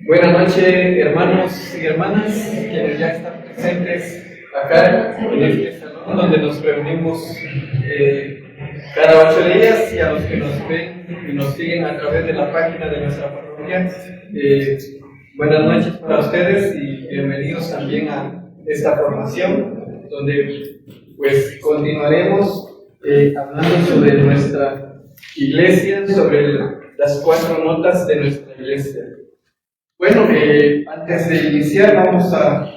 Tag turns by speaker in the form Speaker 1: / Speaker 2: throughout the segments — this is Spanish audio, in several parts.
Speaker 1: Buenas noches, hermanos y hermanas, quienes ya están presentes acá en este salón donde nos reunimos cada 8 días, y a los que nos ven y nos siguen a través de la página de nuestra parroquia. Buenas noches para ustedes y bienvenidos también a esta formación donde pues continuaremos hablando sobre nuestra iglesia, sobre las 4 notas de nuestra iglesia. Bueno, antes de iniciar vamos a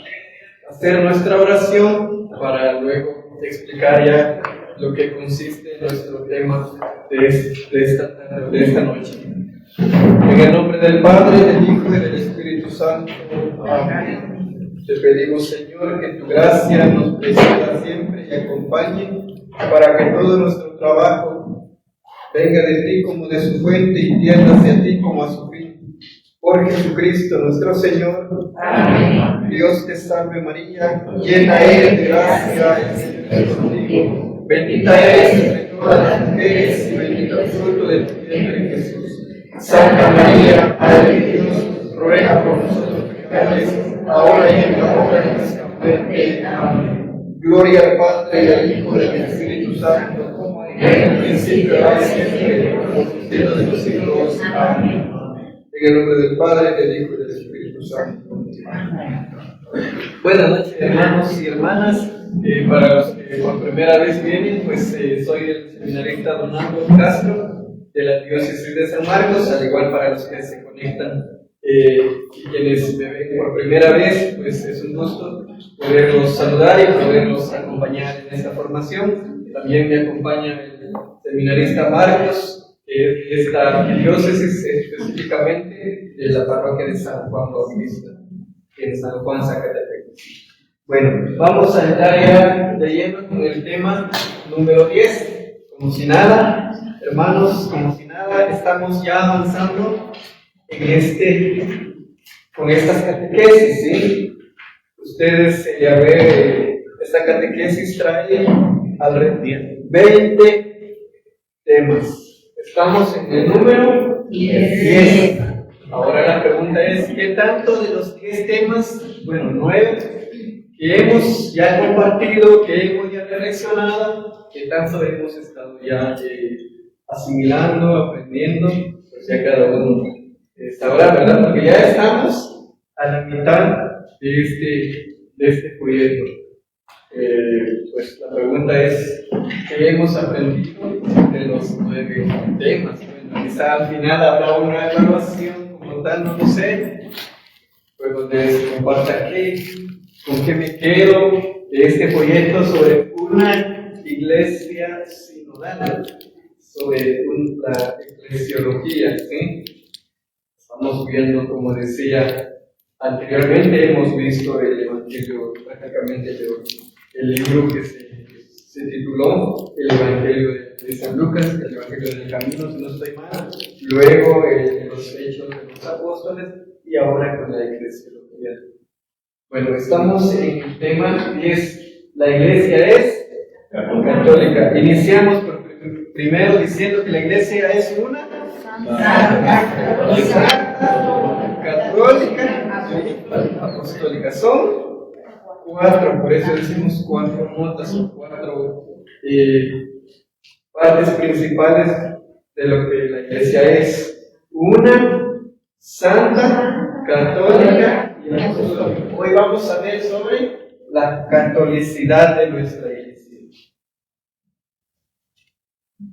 Speaker 1: hacer nuestra oración para luego explicar ya lo que consiste nuestro tema de esta noche. En el nombre del Padre, del Hijo y del Espíritu Santo. Amén. Te pedimos, Señor, que tu gracia nos preceda siempre y acompañe para que todo nuestro trabajo venga de ti como de su fuente y tienda hacia ti como a su fin. Por Jesucristo nuestro Señor. Amén. Dios te salve María, llena eres de gracia, el Señor es contigo. Bendita eres entre todas las mujeres y bendito el fruto de tu vientre Jesús. Santa María, Madre de Dios, ruega por nosotros pecadores, ahora y en la hora de nuestra muerte. Amén. Gloria al Padre, y al Hijo y al Espíritu Santo, como en el principio, ahora y siempre, por los siglos de los siglos. Amén. En el nombre del Padre, del Hijo y del Espíritu Santo. Buenas noches, hermanos y hermanas. Para los que por primera vez vienen, pues soy el seminarista Donaldo Castro de la Diócesis de San Marcos, al igual para los que se conectan y quienes me ven por primera vez, pues es un gusto poderlos saludar y poderlos acompañar en esta formación. También me acompaña el seminarista Marcos, de esta diócesis, específicamente de la parroquia de San Juan Bautista, en San Juan, Zacatepec. Bueno, vamos a entrar ya de lleno con el tema número 10. Como si nada, hermanos, como si nada, estamos ya avanzando con estas catequesis, ¿sí? Ustedes, a ver, esta catequesis trae alrededor de 20 temas. Estamos en el número 10. Ahora la pregunta es, ¿qué tanto de los 10 temas, bueno, 9, que hemos ya compartido, que hemos ya reflexionado, qué tanto hemos estado ya asimilando, aprendiendo? Pues ya cada uno sabrá, ¿verdad? Porque ya estamos a la mitad de este proyecto. Pues la pregunta es, ¿qué hemos aprendido de los 9 temas? Bueno, quizá al final habrá una evaluación como tal, no lo sé, pues donde se comparta con qué me quedo de este proyecto sobre una iglesia sinodal, sobre la eclesiología, ¿sí? Estamos viendo, como decía anteriormente, hemos visto el Evangelio, prácticamente el libro que se tituló el Evangelio de San Lucas, el Evangelio del Camino, si no estoy mal, luego los Hechos de los Apóstoles, y ahora con la eclesiología. Bueno, estamos en el tema 10. La iglesia es católica. Iniciamos primero diciendo que la iglesia es una católica, apostólica. Son 4, por eso decimos 4 notas o 4 partes principales de lo que la iglesia es: una, santa, católica y apostólica. Hoy vamos a ver sobre la catolicidad de nuestra iglesia.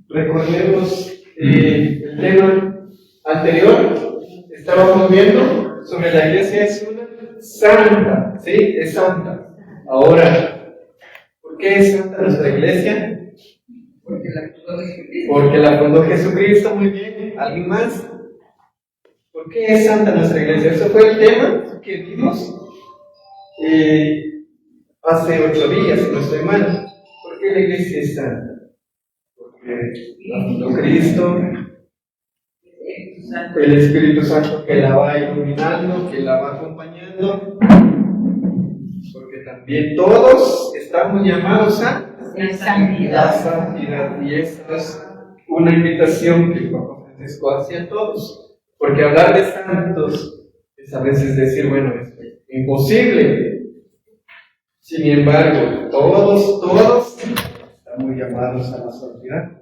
Speaker 1: Recordemos el tema anterior, estábamos viendo sobre la iglesia es una santa, ¿sí? Es santa. Ahora, ¿por qué es santa nuestra iglesia? Porque la fundó Jesucristo. Muy bien. ¿Alguien más? ¿Por qué es santa nuestra iglesia? Eso fue el tema que vimos hace 8 días, si no estoy mal. ¿Por qué la iglesia es santa? Porque la fundó Cristo, el Espíritu Santo que la va iluminando, que la va acompañando, porque también todos estamos llamados a la santidad, y esa es una invitación que el Papa Francisco hace a todos, porque hablar de santos es a veces decir, bueno, es imposible. Sin embargo, todos estamos llamados a la santidad.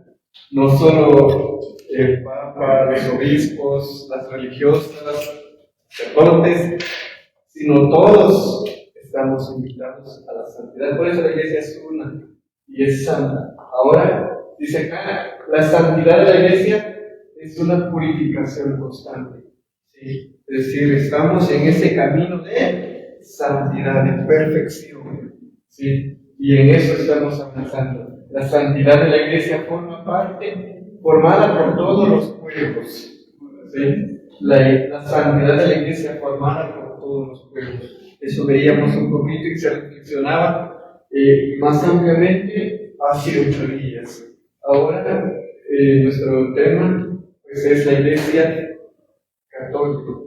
Speaker 1: No solo el Papa, los obispos, las religiosas, sacerdotes, sino todos estamos invitados a la santidad. Por eso la iglesia es una y es santa. Ahora, dice acá, la santidad de la iglesia es una purificación constante. ¿Sí? Es decir, estamos en ese camino de santidad, de perfección. ¿Sí? Y en eso estamos avanzando. La santidad de la iglesia forma parte, formada por todos los pueblos. ¿Sí? La santidad de la iglesia formada por todos los pueblos. Eso veíamos un poquito y se reflexionaba más ampliamente hace 8 días. Ahora, nuestro tema pues, es la iglesia católica.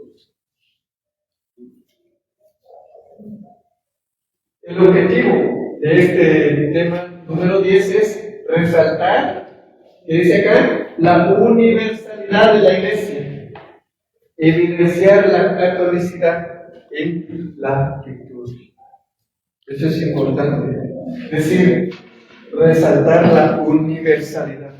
Speaker 1: El objetivo de este tema número 10 es resaltar, que dice acá, la universalidad de la iglesia, evidenciar la catolicidad en la liturgia. Eso es importante, es decir, resaltar la universalidad.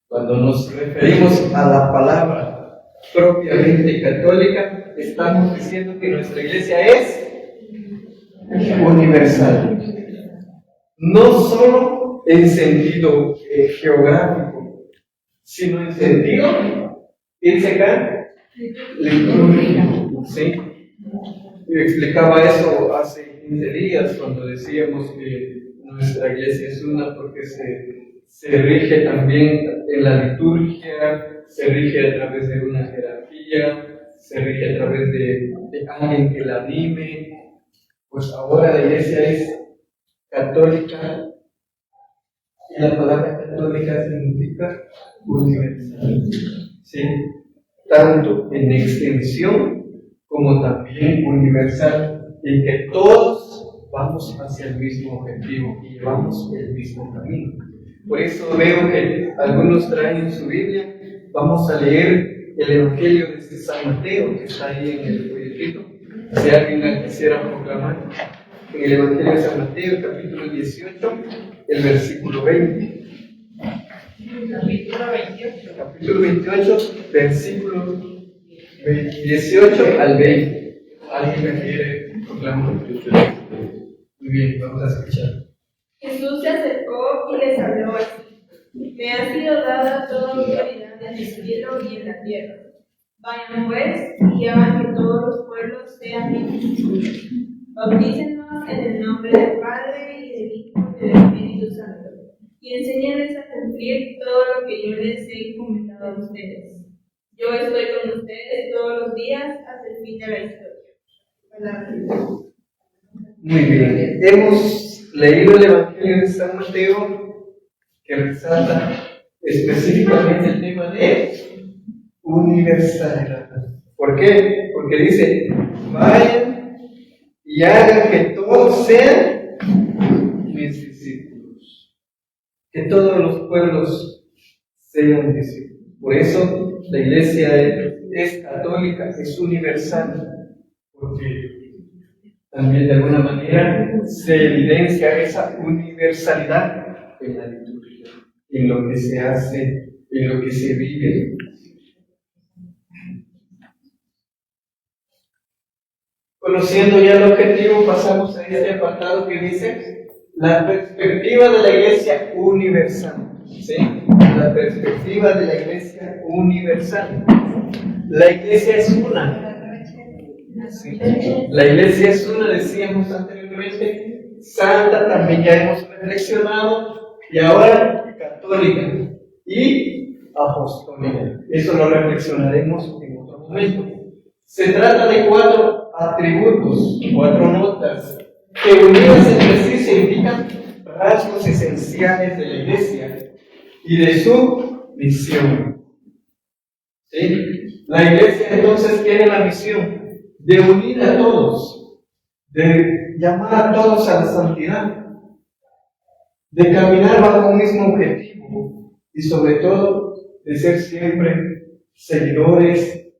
Speaker 1: Cuando nos referimos a la palabra propiamente católica, estamos diciendo que nuestra iglesia es universal. No solo en sentido geográfico, sino en sentido, dice acá, litúrgico. ¿Sí? Yo explicaba eso hace 15 días cuando decíamos que nuestra iglesia es una porque se rige también en la liturgia, se rige a través de una jerarquía, se rige a través de alguien que la anime. Pues ahora la iglesia es católica y la palabra católica significa universal. ¿Sí? Tanto en extensión como también universal, en que todos vamos hacia el mismo objetivo y llevamos el mismo camino. Por eso veo que algunos traen su Biblia. Vamos a leer el Evangelio de San Mateo, que está ahí en el folletito. Si alguien la quisiera proclamar, en el Evangelio de San Mateo, capítulo 18, el versículo 20. Capítulo 28, versículo 18 al 20. ¿Alguien me quiere proclamar? Muy bien, vamos a escuchar.
Speaker 2: Jesús se acercó y les habló así: me ha sido dada toda autoridad en el cielo y en la tierra. Vayan pues y hagan que todos los pueblos sean mis discípulos. Bautícennos en el nombre del Padre y del Hijo y del Espíritu Santo, y enséñenles a cumplir todo lo que yo les he encomendado a ustedes. Yo estoy con ustedes todos los días hasta el fin de la historia. Palabra de Dios.
Speaker 1: Muy bien, hemos leído el Evangelio de San Mateo, que resalta específicamente el tema de universalidad. ¿Por qué? Porque dice, vayan y hagan que todos sean mis discípulos. Que todos los pueblos sean discípulos. Por eso la iglesia es católica, es universal, porque también de alguna manera se evidencia esa universalidad en la liturgia, en lo que se hace, en lo que se vive. Conociendo ya el objetivo, pasamos a este apartado que dice la perspectiva de la iglesia universal. ¿Sí? La perspectiva de la iglesia universal. La iglesia es una. ¿Sí? La iglesia es una, decíamos anteriormente, santa, también ya hemos reflexionado, y ahora católica y apostólica. Eso lo reflexionaremos en otro momento. Se trata de 4 atributos, 4 notas, que unidas entre sí significan rasgos esenciales de la iglesia y de su misión. ¿Sí? La iglesia entonces tiene la misión de unir a todos, de llamar a todos a la santidad, de caminar bajo un mismo objetivo y sobre todo de ser siempre seguidores,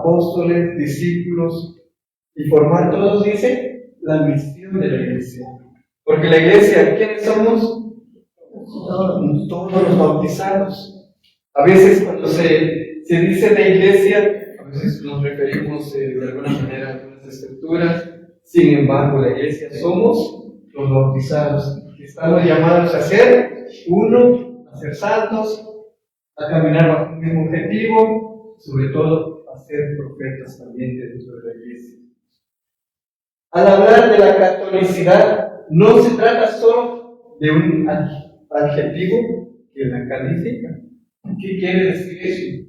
Speaker 1: apóstoles, discípulos, y formar todos, dice, la misión de la iglesia. Porque la iglesia, ¿quiénes somos? Todos los bautizados. A veces cuando se dice la iglesia, a veces nos referimos de alguna manera a algunas escrituras. Sin embargo, la iglesia somos los bautizados, que estamos llamados a ser uno, a ser santos, a caminar bajo un mismo objetivo, sobre todo a ser profetas también dentro de la iglesia. Al hablar de la catolicidad, no se trata solo de un adjetivo que la califica. ¿Qué quiere decir eso?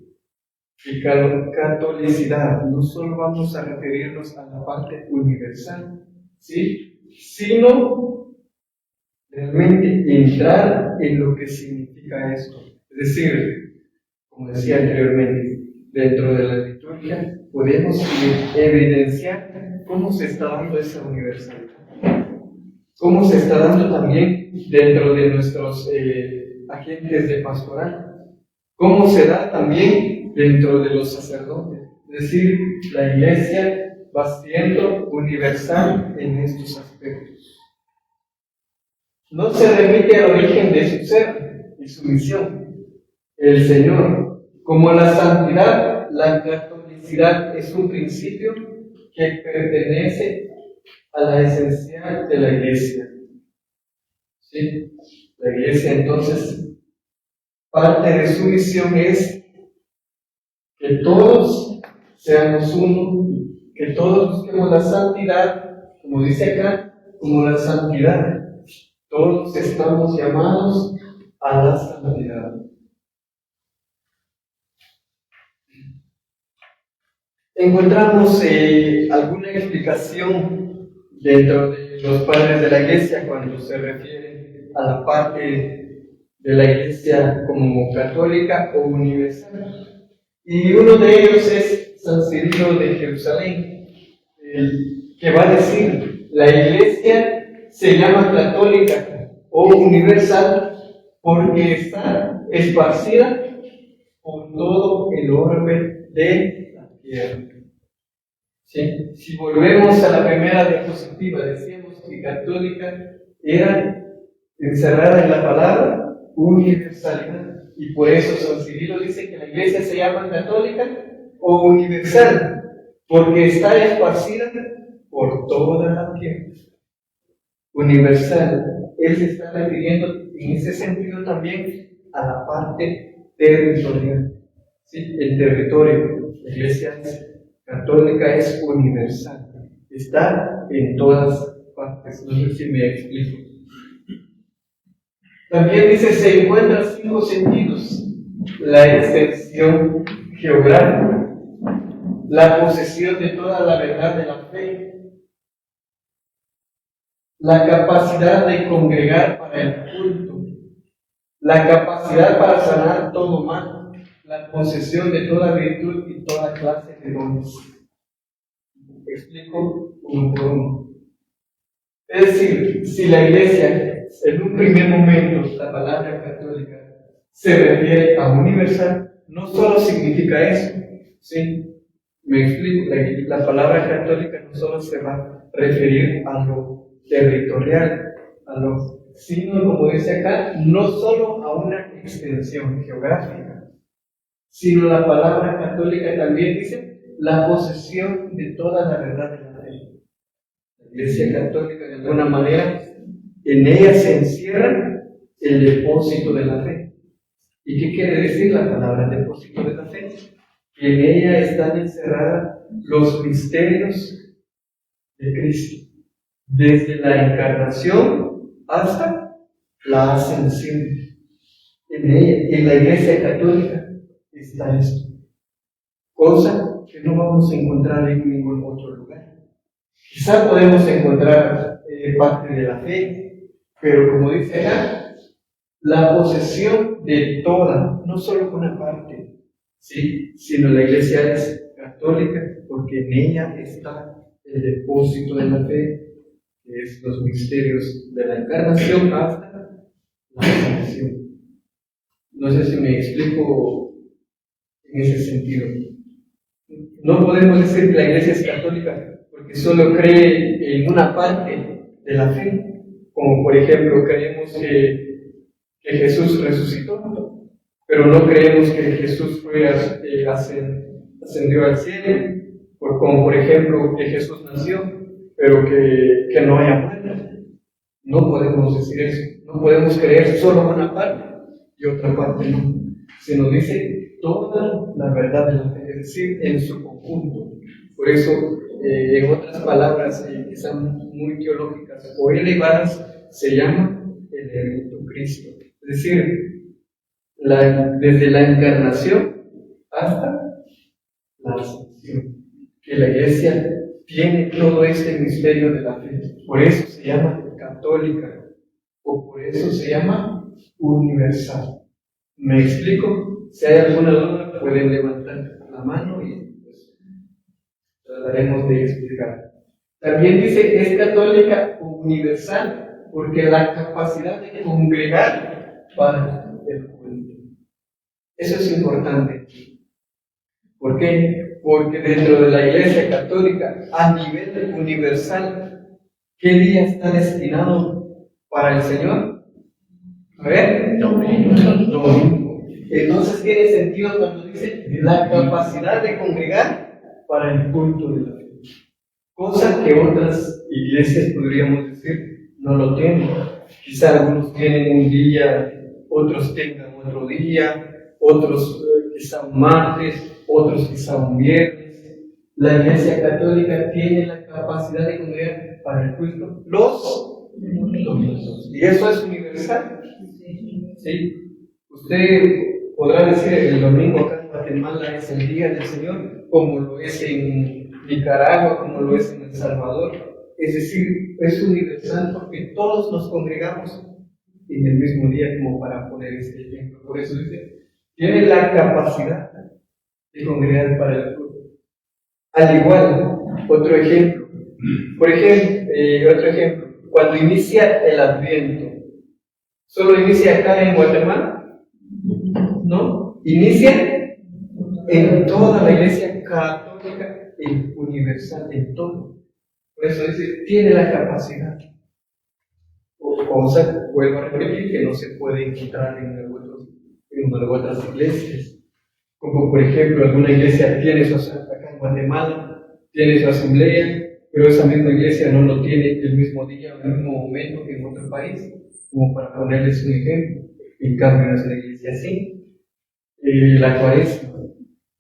Speaker 1: Que catolicidad no solo vamos a referirnos a la parte universal, ¿sí? Sino realmente entrar en lo que significa esto. Es decir, como decía anteriormente, dentro de la liturgia podemos evidenciar cómo se está dando esa universalidad, cómo se está dando también dentro de nuestros agentes de pastoral, cómo se da también dentro de los sacerdotes. Es decir, la iglesia va siendo universal en estos aspectos. No se remite al origen de su ser y su misión, el Señor. Como la santidad, la catolicidad es un principio que pertenece a la esencial de la iglesia. ¿Sí? La iglesia entonces, parte de su misión es que todos seamos uno, que todos busquemos la santidad, como dice acá, como la santidad. Todos estamos llamados a la santidad. Encontramos alguna explicación dentro de los padres de la iglesia cuando se refiere a la parte de la iglesia como católica o universal. Y uno de ellos es San Cirilo de Jerusalén, que va a decir, la iglesia se llama católica o universal porque está esparcida por todo el orbe de la tierra. ¿Sí? Si volvemos a la primera diapositiva, decíamos que católica era encerrada en la palabra universalidad. Y por eso San Cirilo dice que la iglesia se llama católica o universal, porque está esparcida por toda la tierra. Universal, él se está refiriendo en ese sentido también a la parte territorial. ¿Sí? El territorio, la iglesia católica es universal, está en todas partes. No sé si me explico. También dice, se encuentran 5 sentidos: la extensión geográfica, la posesión de toda la verdad de la fe, la capacidad de congregar para el culto, la capacidad para sanar todo mal, la posesión de toda virtud y toda clase de dones. Explico uno por uno. Es decir, si la iglesia, en un primer momento, la palabra católica se refiere a universal, no solo significa eso, ¿sí? Me explico, la palabra católica no solo se va a referir a lo territorial, sino, como dice acá, no solo a una extensión geográfica, sino la palabra católica también dice la posesión de toda la verdad de la fe. La Iglesia Católica, de alguna manera, en ella se encierra el depósito de la fe. ¿Y qué quiere decir la palabra depósito de la fe? Que en ella están encerrados los misterios de Cristo, desde la encarnación hasta la ascensión. En ella, en la Iglesia Católica, está esto, cosa que no vamos a encontrar en ningún otro lugar. Quizá podemos encontrar parte de la fe, pero como dice acá, la posesión de toda, no solo una parte, ¿sí? Sino la iglesia es católica porque en ella está el depósito de la fe, que es los misterios de la encarnación hasta la ascensión. No sé si me explico en ese sentido. No podemos decir que la iglesia es católica porque solo cree en una parte de la fe, como por ejemplo creemos que Jesús resucitó, pero no creemos que Jesús ascendió al cielo, como por ejemplo que Jesús nació, pero que no haya muerte. No podemos decir eso, no podemos creer solo una parte y otra parte no. Se nos dice toda la verdad de la fe, es decir, en su conjunto. Por eso, en otras palabras, que son muy teológicas o elevadas, se llama el elemento Cristo. Es decir, desde la encarnación hasta la ascensión. Que la iglesia tiene todo este misterio de la fe. Por eso se llama católica o por eso se llama universal. ¿Me explico? Si hay alguna duda, pueden levantar la mano y pues trataremos de explicar. También dice que es católica universal porque la capacidad de congregar para el culto. Eso es importante. ¿Por qué? Porque dentro de la Iglesia Católica, a nivel universal, ¿qué día está destinado para el Señor? A ver, domingo. Entonces tiene sentido cuando dice la capacidad de congregar para el culto de la fe. Cosa que otras iglesias, podríamos decir, no lo tienen. Quizá algunos tienen un día, otros tengan otro día, otros quizá un martes, otros quizá un viernes. La Iglesia Católica tiene la capacidad de congregar para el culto los domingos. Y eso es universal. ¿Sí? Usted podrá decir el domingo acá en Guatemala es el día del Señor, como lo es en Nicaragua, como lo es en El Salvador. Es decir, es universal porque todos nos congregamos en el mismo día, como para poner este ejemplo. Por eso dice, tiene la capacidad de congregar para el culto. Al igual, otro ejemplo. Otro ejemplo, cuando inicia el Adviento, ¿solo inicia acá en Guatemala? No, inicia en toda la Iglesia Católica y universal, en todo. Por eso dice, tiene la capacidad. Cosa, vuelvo a repetir, que no se puede encontrar en otras iglesias. Como por ejemplo, alguna iglesia tiene acá en Guatemala, tiene su asamblea, pero esa misma iglesia no lo tiene el mismo día o el mismo momento que en otro país, como para ponerles un ejemplo. En cambio, es una iglesia así. La Cuaresma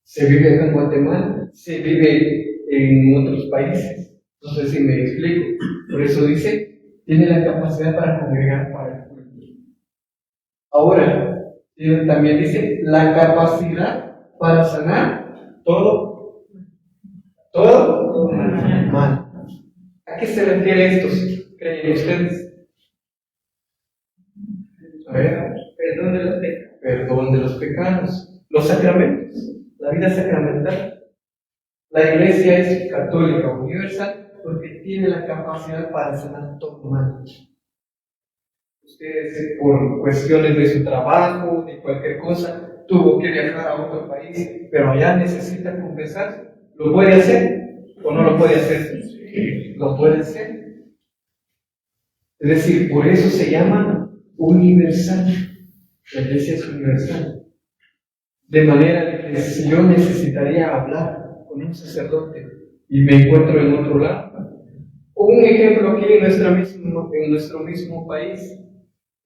Speaker 1: se vive acá en Guatemala, se vive en otros países. No sé si me explico. Por eso dice, tiene la capacidad para congregar para el culto. Ahora, también dice, la capacidad para sanar todo mal. ¿A qué se refiere esto? ¿Creen ustedes? A ver, perdón de los pecados, los sacramentos, la vida sacramental. La iglesia es católica universal porque tiene la capacidad para sanar todo mal. Ustedes, por cuestiones de su trabajo, de cualquier cosa, tuvo que viajar a otro país, pero allá necesita confesar. ¿Lo puede hacer o no lo puede hacer? Lo puede hacer. Es decir, por eso se llama universal. La iglesia es universal. De manera que si yo necesitaría hablar con un sacerdote y me encuentro en otro lado, un ejemplo aquí en nuestro mismo país,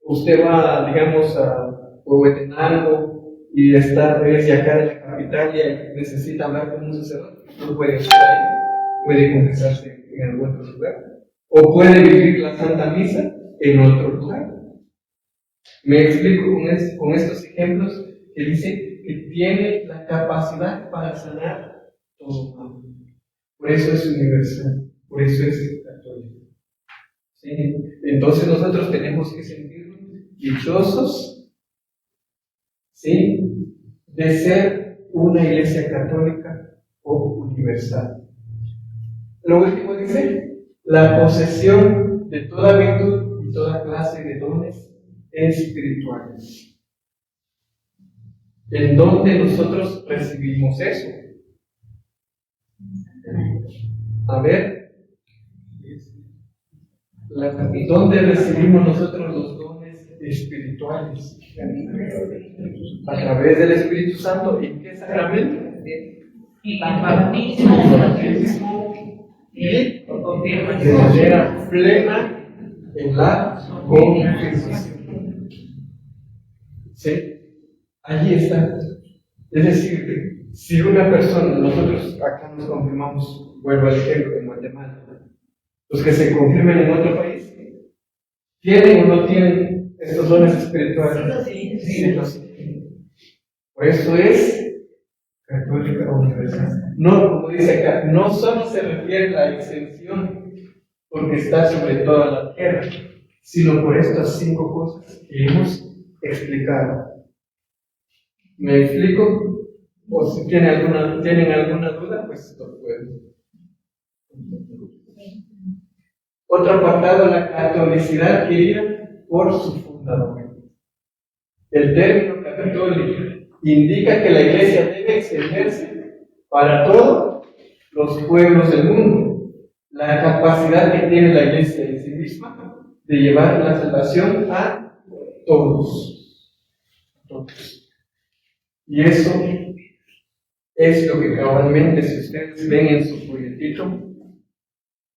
Speaker 1: usted va, digamos, a Huehuetenango y está desde acá de la capital y necesita hablar con un sacerdote, no puede estar ahí, puede confesarse en algún otro lugar, o puede vivir la Santa Misa en otro lugar. Me explico con estos ejemplos que dice que tiene la capacidad para sanar todo mal. Por eso es universal, por eso es católico. ¿Sí? Entonces nosotros tenemos que sentirnos dichosos, ¿sí?, de ser una iglesia católica o universal. Lo último dice, la posesión de toda virtud y toda clase de dones espirituales. ¿En dónde nosotros recibimos eso? A ver, ¿dónde recibimos nosotros los dones espirituales? A través del Espíritu Santo. ¿En qué sacramento?
Speaker 3: Y bautismo
Speaker 1: Y de manera plena en la confirmación. ¿Sí? Allí está. Es decir, si una persona, nosotros acá nos confirmamos, vuelvo al ejemplo en Guatemala, los que se confirmen en otro país, ¿tienen o no tienen estos dones espirituales? Sí, los tienen. Por eso es católica universal. No, como dice acá, no solo se refiere a la extensión, porque está sobre toda la tierra, sino por estas 5 cosas que hemos explicado. ¿Me explico? O si tienen alguna duda, pues lo pueden. Otro apartado, la catolicidad adquirida por su fundador. El término católico indica que la Iglesia debe extenderse para todos los pueblos del mundo. La capacidad que tiene la Iglesia en sí misma de llevar la salvación a todos. Y eso es lo que cabalmente, si ustedes ven en su folletito,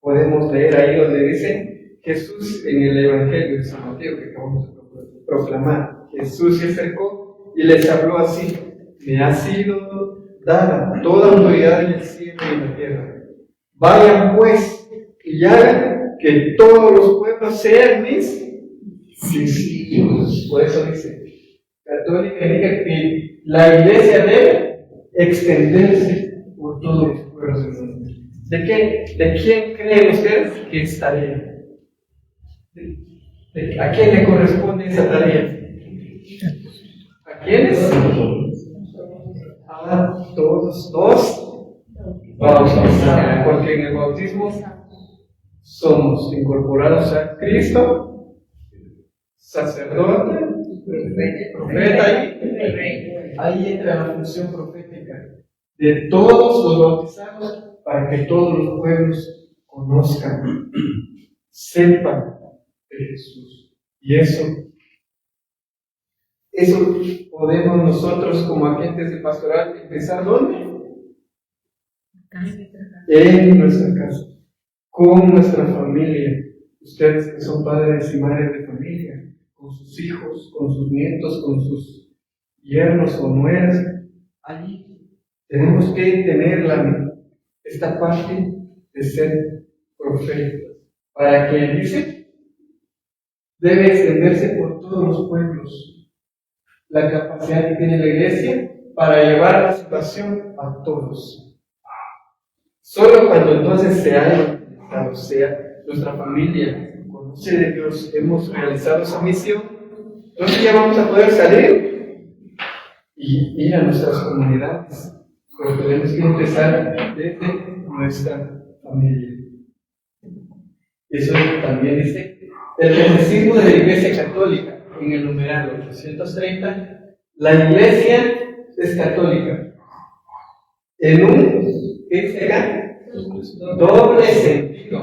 Speaker 1: podemos leer ahí donde dice Jesús en el Evangelio de San Mateo que acabamos de proclamar. Jesús se acercó y les habló así: me ha sido dada toda autoridad en el cielo y en la tierra. Vayan pues y hagan que todos los pueblos sean mis discípulos. Por eso dice, católica indica que la Iglesia debe extenderse por todos los pueblos del mundo. ¿De quién creen ustedes que es tarea? ¿A quién le corresponde esa tarea? ¿A quiénes? A todos los bautizados, porque en el bautismo somos incorporados a Cristo, sacerdote, profeta, y ahí entra la función profética de todos los bautizados para que todos los pueblos conozcan, sepan de Jesús. Y eso podemos nosotros como agentes de pastoral empezar ¿dónde? En nuestra casa, con nuestra familia. Ustedes que son padres y madres de familia, con sus hijos, con sus nietos, con sus yernos o nueras, allí tenemos que tener esta parte de ser profetas, para que dice, debe extenderse por todos los pueblos. La capacidad que tiene la Iglesia para llevar la salvación a todos. Solo cuando entonces se haya realizado, sea nuestra familia conoce de Dios, hemos realizado esa misión, entonces ya vamos a poder salir y ir a nuestras comunidades. Pero tenemos que empezar desde nuestra familia. Eso también dice el catecismo de la Iglesia Católica. En el numeral 830, la Iglesia es católica. En ¿qué dice acá? Doble sentido.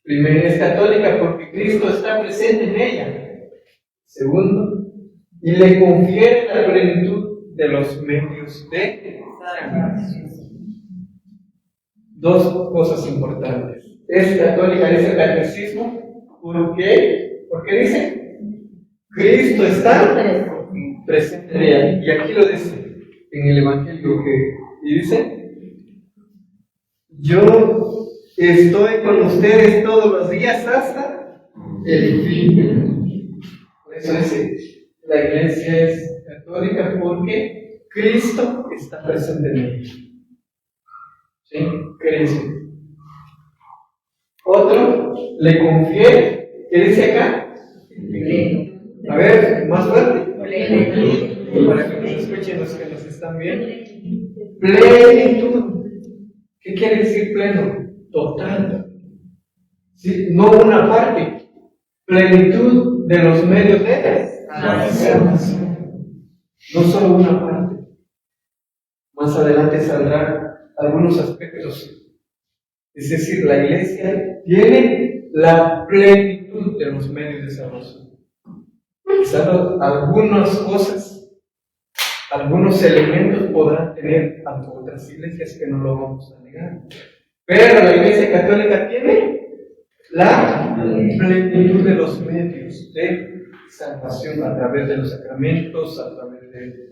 Speaker 1: Primero, es católica porque Cristo está presente en ella. Segundo, y le confiere la plenitud de los medios de salvación. 2 cosas importantes. Es católica, dice el catecismo, ¿por qué? Porque dice Cristo está presente en ella. Y aquí lo dice en el Evangelio y dice: yo estoy con ustedes todos los días hasta el fin. Por eso dice, la Iglesia es católica porque Cristo está presente en ella. ¿Sí? Cristo. Otro, le confiere, ¿qué dice acá? A ver, más fuerte. Para que nos escuchen los que nos están viendo. Plenitud. ¿Qué quiere decir pleno? Total. ¿Sí? No una parte. Plenitud de los medios de salvación. No solo una parte. Más adelante saldrá algunos aspectos. Es decir, la iglesia tiene la plenitud de los medios de salvación. Quizás algunas cosas, algunos elementos podrán tener otras iglesias que no lo vamos a negar. Pero la Iglesia Católica tiene la plenitud de los medios de salvación a través de los sacramentos, a través de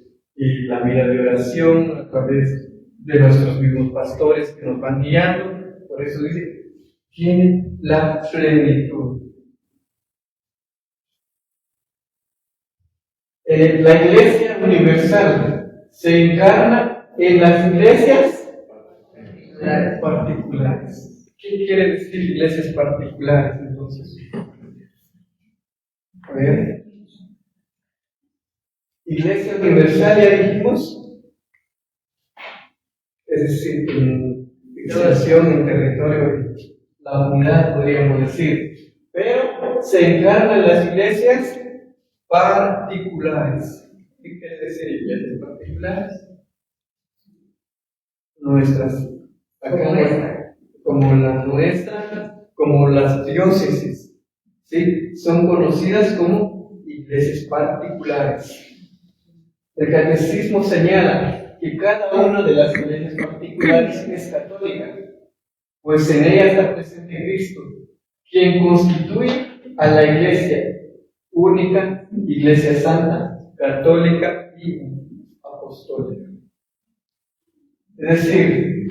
Speaker 1: la vida de oración, a través de nuestros mismos pastores que nos van guiando. Por eso dice, tiene la plenitud. La Iglesia Universal se encarna en las iglesias particulares. ¿Qué quiere decir iglesias particulares entonces? A ver. Iglesia Universal, ya dijimos, es decir, en extensión, en territorio, la unidad podríamos decir, pero se encarna en las iglesias particulares. ¿Qué quiere decir iglesias particulares? Nuestras, acá como la nuestra, como las diócesis, ¿sí? Son conocidas como iglesias particulares. El catecismo señala que cada una de las iglesias particulares es católica, pues en ella está presente Cristo, quien constituye a la iglesia única, iglesia santa, católica y apostólica. Es decir,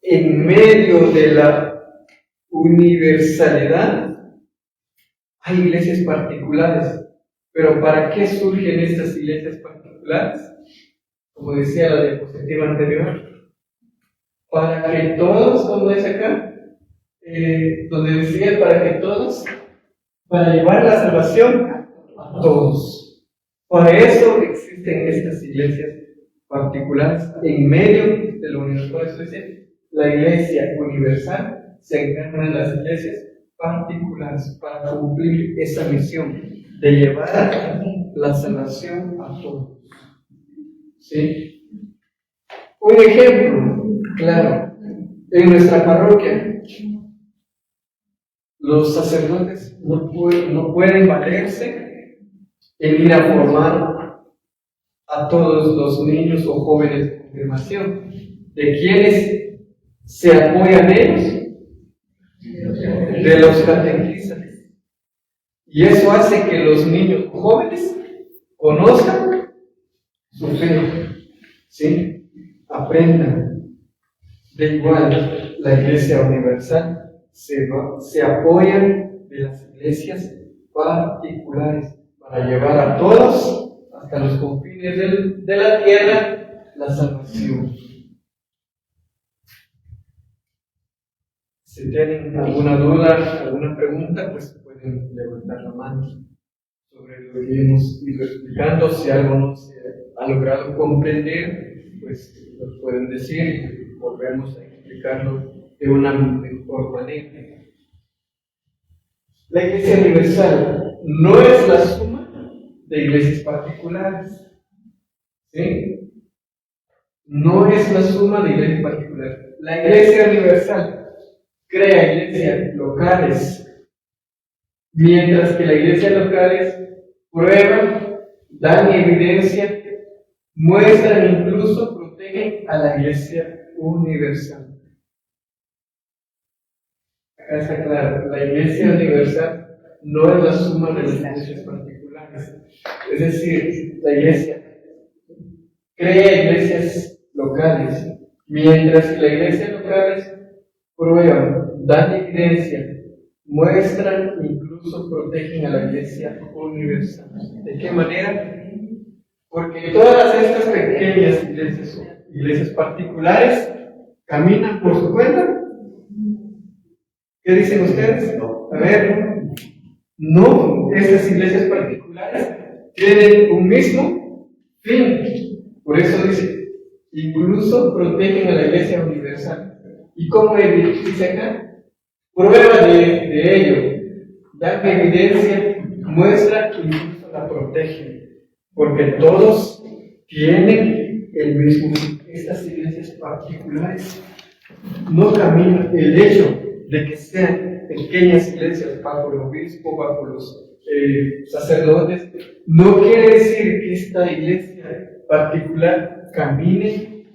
Speaker 1: en medio de la universalidad hay iglesias particulares. Pero ¿para qué surgen estas iglesias particulares? Como decía la diapositiva anterior, para que todos, como dice acá, donde decía para que todos, para llevar la salvación a todos. Para eso existen estas iglesias particulares en medio de la universal. Por eso dice, la iglesia universal se encarna en las iglesias particulares para cumplir esa misión de llevar la salvación a todos. ¿Sí? Un ejemplo claro, en nuestra parroquia, los sacerdotes no pueden valerse en ir a formar a todos los niños o jóvenes de confirmación. ¿De quiénes se apoyan ellos? De los catequistas. Y eso hace que los niños jóvenes conozcan su fe, ¿sí? Aprendan. De igual, la Iglesia Universal se apoya de las iglesias particulares para llevar a todos hasta los confines de la tierra la salvación. Si tienen alguna duda, alguna pregunta, pues pueden levantar la mano sobre lo que hemos ido explicando. Si algo no se ha logrado comprender, pues lo pueden decir y volvemos a explicarlo de una mejor manera. La Iglesia Universal no es la suma de iglesias particulares, ¿sí? No es la suma de iglesias particulares. La Iglesia Universal crea iglesias locales, mientras que las iglesias locales prueban, dan evidencia, muestran, incluso protegen a la Iglesia Universal. Acá está claro, la Iglesia Universal no es la suma de las iglesias particulares. Es decir, la Iglesia crea iglesias locales, mientras que las iglesias locales prueban, dan evidencia, muestran, incluso protegen a la Iglesia Universal. ¿De qué manera? Porque todas estas pequeñas iglesias particulares caminan por su cuenta. ¿Qué dicen ustedes? A ver, no, estas iglesias particulares tienen un mismo fin. Por eso dice, incluso protegen a la Iglesia Universal. ¿Y cómo dice acá? Prueba de ello, dan evidencia, muestra, incluso la protegen. Porque todos tienen el mismo fin. estas iglesias particulares no caminan, el hecho de que sean pequeñas iglesias bajo el obispo, bajo los sacerdotes, no quiere decir que esta iglesia particular camine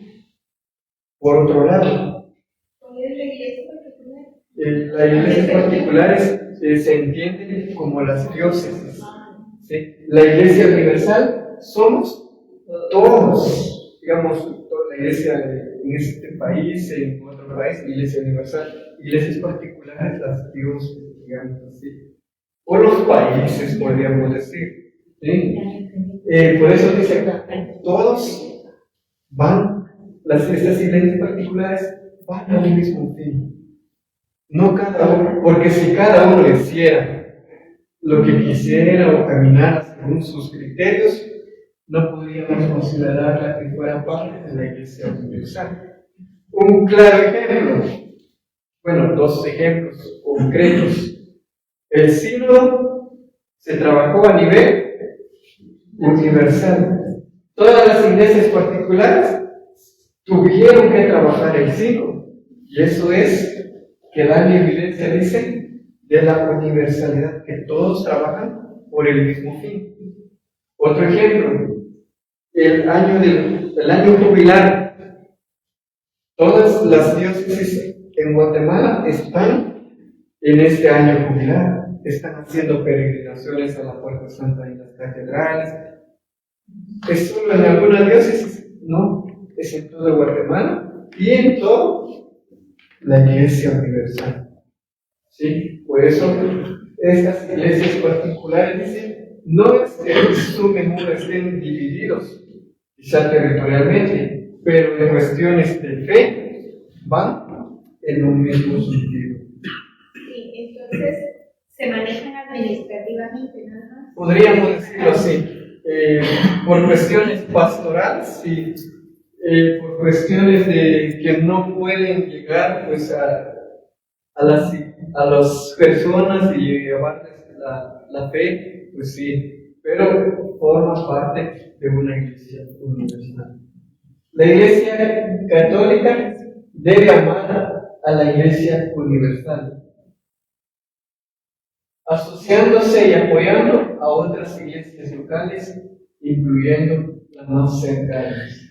Speaker 1: por otro lado.
Speaker 2: ¿Cuál es la iglesia particular?
Speaker 1: Las iglesias particulares se entienden como las diócesis. ¿Sí? La iglesia universal somos todos, digamos, toda la iglesia en este país, en otro país, iglesia universal, iglesias particulares, las diócesis, digamos así, o los países, podríamos decir. ¿Sí? Por eso dice acá, todos van, estas iglesias particulares van al mismo fin. No cada uno, porque si cada uno hiciera lo que quisiera o caminara según sus criterios, no podríamos considerarla que fuera parte de la iglesia universal. Un claro ejemplo, bueno, dos ejemplos concretos. El sínodo se trabajó a nivel universal. Todas las iglesias particulares tuvieron que trabajar el sínodo, y eso es que dan evidencia, dice, de la universalidad, que todos trabajan por el mismo fin. Otro ejemplo, el año jubilar. Todas las diócesis en Guatemala están en este año jubilar. Están haciendo peregrinaciones a la Puerta Santa en las catedrales. ¿Es solo en alguna diócesis? No, es en toda Guatemala y en toda la Iglesia Universal. ¿Sí? Por eso, estas iglesias particulares dicen, no es que en su menudo estén divididos, quizá territorialmente, pero en cuestiones de fe van en un mismo sentido.
Speaker 2: Sí, entonces se manejan administrativamente, nada más.
Speaker 1: Podríamos decirlo así, por cuestiones pastorales y por cuestiones de que no pueden llegar pues a las personas y llevarles la fe, pues sí, pero forma parte de una iglesia universal. La iglesia católica debe amar a la iglesia universal, asociándose y apoyando a otras iglesias locales, incluyendo las más cercanas.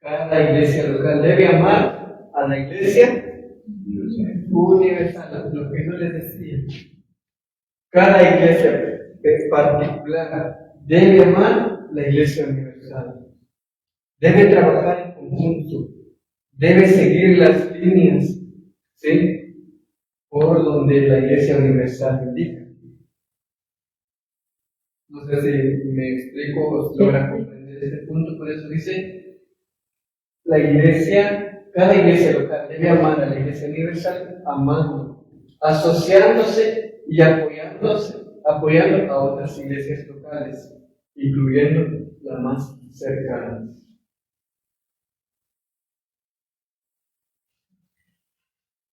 Speaker 1: Cada iglesia local debe amar a la iglesia universal, lo que yo les decía. Cada iglesia particular debe amar la iglesia universal. Debe trabajar en conjunto. Debe seguir las líneas, ¿sí?, por donde la iglesia universal indica. No sé si me explico o si logran comprender este punto. Por eso dice, cada iglesia local debe amar a la iglesia universal, amando, asociándose y apoyando a otras iglesias locales, incluyendo las más cercanas.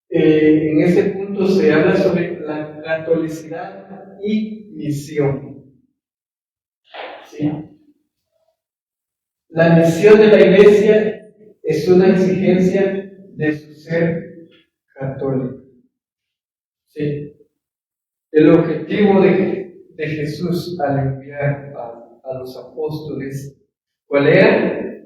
Speaker 1: En este punto se habla sobre la catolicidad y misión. ¿Sí? La misión de la iglesia es una exigencia de su ser católico. ¿Sí? El objetivo de Jesús al enviar a los apóstoles, ¿cuál era?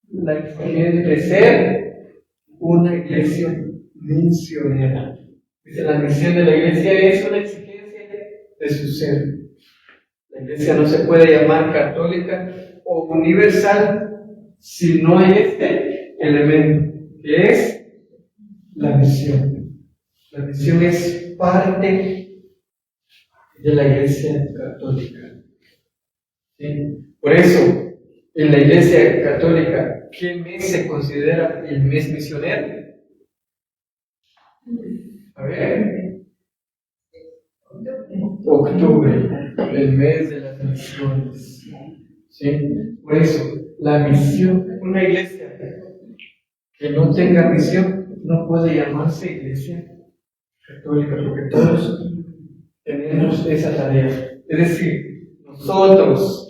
Speaker 1: La exigencia de ser una iglesia misionera. Dice, la misión de la iglesia es una exigencia de su ser. La iglesia no se puede llamar católica o universal si no hay este elemento, que es la misión. La misión es parte de la iglesia católica. ¿Sí? Por eso, en la iglesia católica, ¿qué mes se considera el mes misionero? A ver, octubre, el mes de las misiones. ¿Sí? Por eso, la misión, una iglesia que no tenga misión no puede llamarse iglesia católica, porque todos tenemos esa tarea. Es decir, nosotros,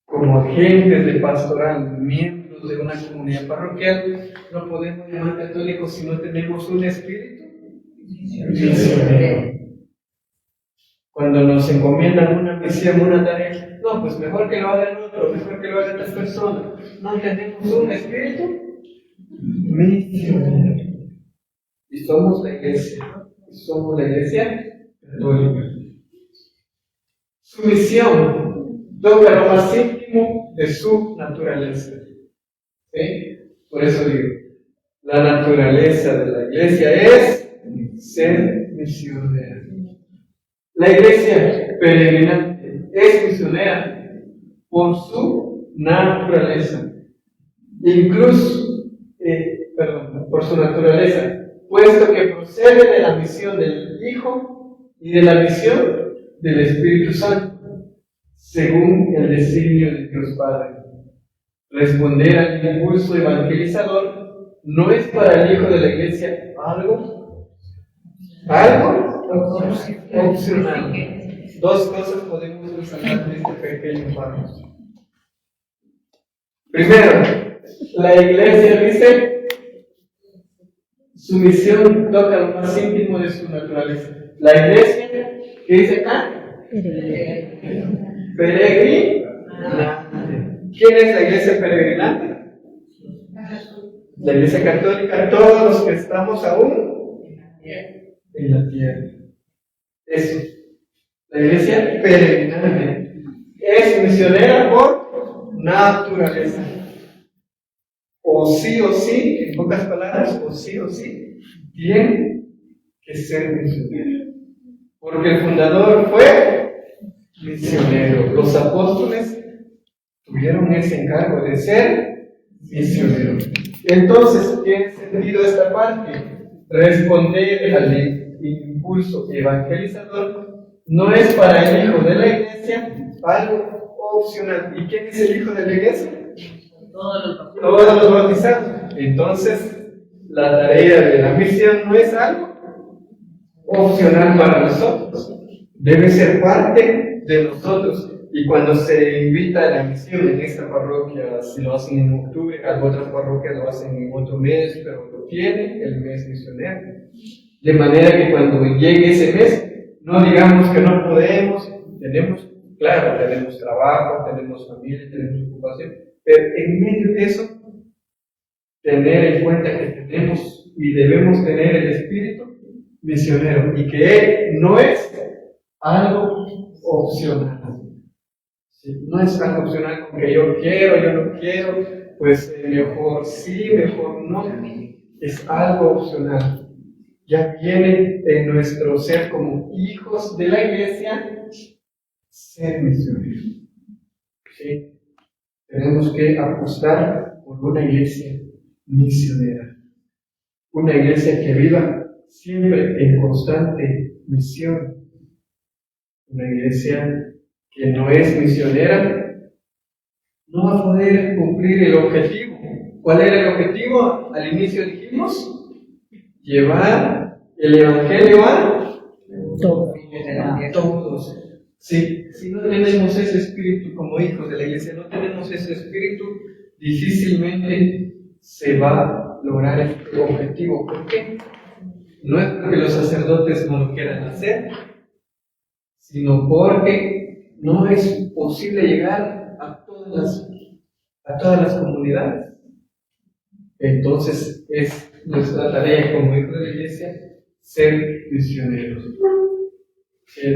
Speaker 1: como agentes de pastoral, miembros miembros de una comunidad parroquial, no podemos llamar católicos si no tenemos un espíritu misionero. Cuando nos encomiendan una misión, una tarea, no, pues mejor que lo hagan otro, mejor que lo hagan otras personas. No tenemos un espíritu misionero. Y somos la iglesia, somos la iglesia católica. Su misión toca lo más íntimo de su naturaleza. ¿Sí? Por eso digo, la naturaleza de la iglesia es ser misionera. La iglesia peregrinante es misionera por su naturaleza. Incluso, por su naturaleza, puesto que procede de la misión del Hijo y de la misión del Espíritu Santo, según el designio de Dios Padre. Responder al impulso evangelizador no es para el Hijo de la Iglesia algo opcional. Dos cosas podemos resaltar de este pequeño párrafo. Primero, la Iglesia dice, su misión toca lo más íntimo de su naturaleza. La Iglesia, ¿qué dice acá? Peregrinante. ¿Quién es la iglesia peregrinante? La iglesia católica, todos los que estamos aún en la tierra. Eso. La iglesia peregrinante es misionera por naturaleza. O sí, en pocas palabras, o sí, tiene que ser misionera. Porque el fundador fue misionero. Los apóstoles tuvieron ese encargo de ser misioneros. Entonces, ¿qué sentido esta parte? Responder al impulso evangelizador no es para el Hijo de la Iglesia algo opcional. ¿Y quién es el Hijo de la Iglesia? Todos los bautizados. Entonces, la tarea de la misión no es algo opcional para nosotros. Debe ser parte de nosotros. Y cuando se invita a la misión en esta parroquia, si lo hacen en octubre, otras parroquias lo hacen en otro mes, pero lo tiene el mes misionero. De manera que cuando llegue ese mes, no digamos que no podemos, tenemos trabajo, tenemos familia, tenemos ocupación, pero en medio de eso, tener en cuenta que tenemos y debemos tener el espíritu misionero y que no es algo opcional. No es algo opcional como que yo quiero, yo no quiero, pues mejor sí, mejor no. Es algo opcional. Ya viene en nuestro ser como hijos de la iglesia ser misioneros. ¿Sí? Tenemos que apostar por una iglesia misionera. Una iglesia que viva siempre en constante misión. Una iglesia que no es misionera, no va a poder cumplir el objetivo. ¿Cuál era el objetivo? Al inicio dijimos, llevar el Evangelio a todos. Sí, si no tenemos ese espíritu como hijos de la iglesia, no tenemos ese espíritu, difícilmente se va a lograr el objetivo. ¿Por qué? No es porque los sacerdotes no lo quieran hacer, sino porque no es posible llegar a todas las comunidades. Entonces es nuestra tarea como hijos de la iglesia ser misioneros.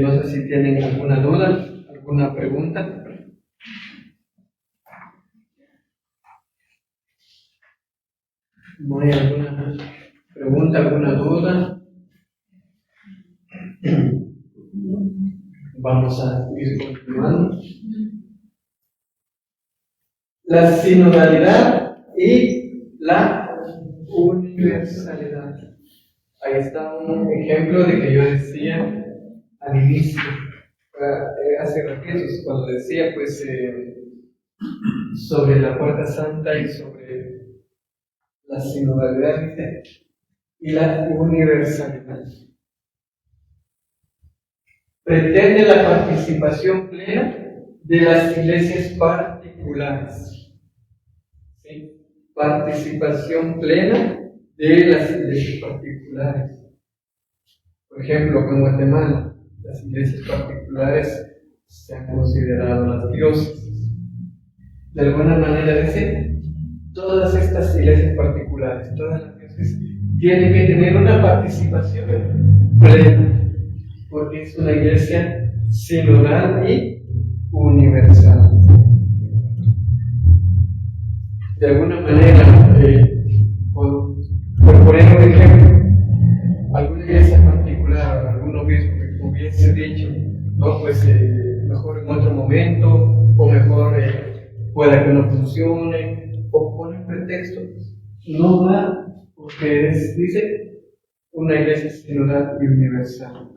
Speaker 1: No sé si tienen alguna duda, alguna pregunta. ¿No hay alguna pregunta, alguna duda? Vamos a ir continuando. La sinodalidad y la universalidad. Ahí está un ejemplo de que yo decía al inicio, hace ratitos, cuando decía sobre la Puerta Santa y sobre la sinodalidad y la universalidad. Pretende la participación plena de las iglesias particulares. ¿Sí? participación plena de las iglesias particulares. Por ejemplo, en Guatemala, las iglesias particulares se han considerado las diócesis. De alguna manera dice, todas estas iglesias particulares, todas las diócesis, tienen que tener una participación plena, porque es una iglesia sinodal y universal. De alguna manera, por poner un ejemplo, alguna iglesia particular, algún obispo que hubiese dicho, no, pues mejor en otro momento, o mejor pueda que no funcione, o pone pretexto, no va, porque dice una iglesia sinodal y universal.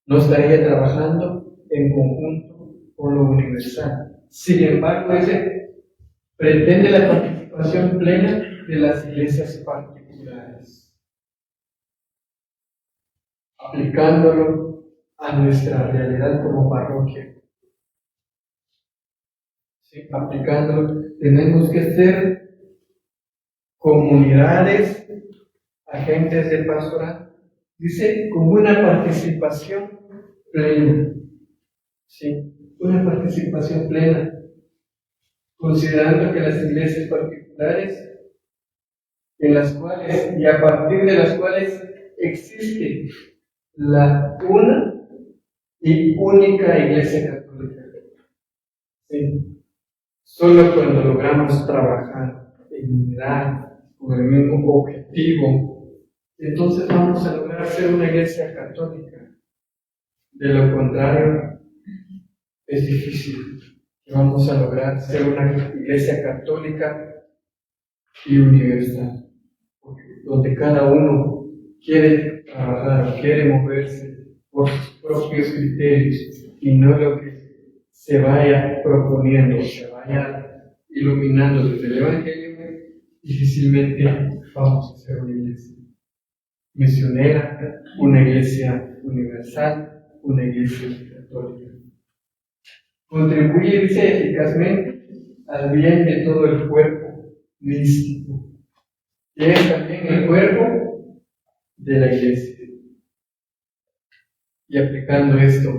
Speaker 1: No estaría trabajando en conjunto con lo universal. Sin embargo, pretende la participación plena de las iglesias particulares, aplicándolo a nuestra realidad como parroquia. ¿Sí? Aplicándolo, tenemos que ser comunidades, agentes de pastoral, dice, con una participación plena. ¿Sí? Una participación plena. Considerando que las iglesias particulares, en las cuales y a partir de las cuales existe la una y única Iglesia Católica. ¿Sí? Solo cuando logramos trabajar en unidad, con el mismo objetivo, entonces vamos a lograr ser una Iglesia Católica. De lo contrario, es difícil. Vamos a lograr ser una iglesia católica y universal, donde cada uno quiere trabajar, quiere moverse por sus propios criterios y no lo que se vaya proponiendo, se vaya iluminando desde el Evangelio. Difícilmente vamos a ser una iglesia misionera, una iglesia universal, una iglesia católica. Contribuye, dice, eficazmente al bien de todo el cuerpo místico, que es también el cuerpo de la iglesia. Y aplicando esto